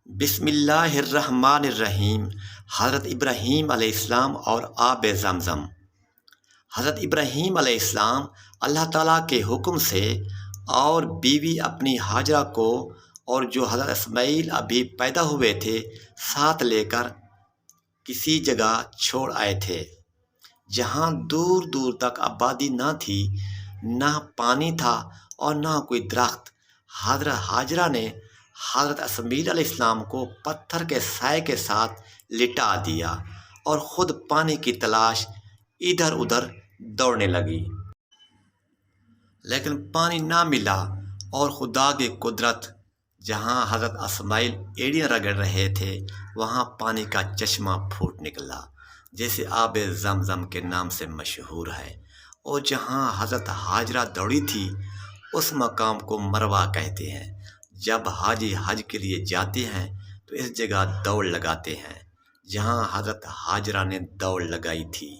بسم اللہ الرحمن الرحیم۔ حضرت ابراہیم علیہ السلام اور آب زمزم۔ حضرت ابراہیم علیہ السلام اللہ تعالیٰ کے حکم سے اور بیوی اپنی ہاجرہ کو اور جو حضرت اسماعیل ابھی پیدا ہوئے تھے ساتھ لے کر کسی جگہ چھوڑ آئے تھے جہاں دور دور تک آبادی نہ تھی، نہ پانی تھا اور نہ کوئی درخت۔ حضرت ہاجرہ نے حضرت اسماعیل علیہ السلام کو پتھر کے سائے کے ساتھ لٹا دیا اور خود پانی کی تلاش ادھر ادھر دوڑنے لگی، لیکن پانی نہ ملا اور خدا کی قدرت، جہاں حضرت اسماعیل ایڑیاں رگڑ رہے تھے وہاں پانی کا چشمہ پھوٹ نکلا، جیسے آب زمزم کے نام سے مشہور ہے، اور جہاں حضرت ہاجرہ دوڑی تھی اس مقام کو مروہ کہتے ہیں۔ جب حاجی حج کے لیے جاتے ہیں تو اس جگہ دوڑ لگاتے ہیں جہاں حضرت ہاجرہ نے دوڑ لگائی تھی۔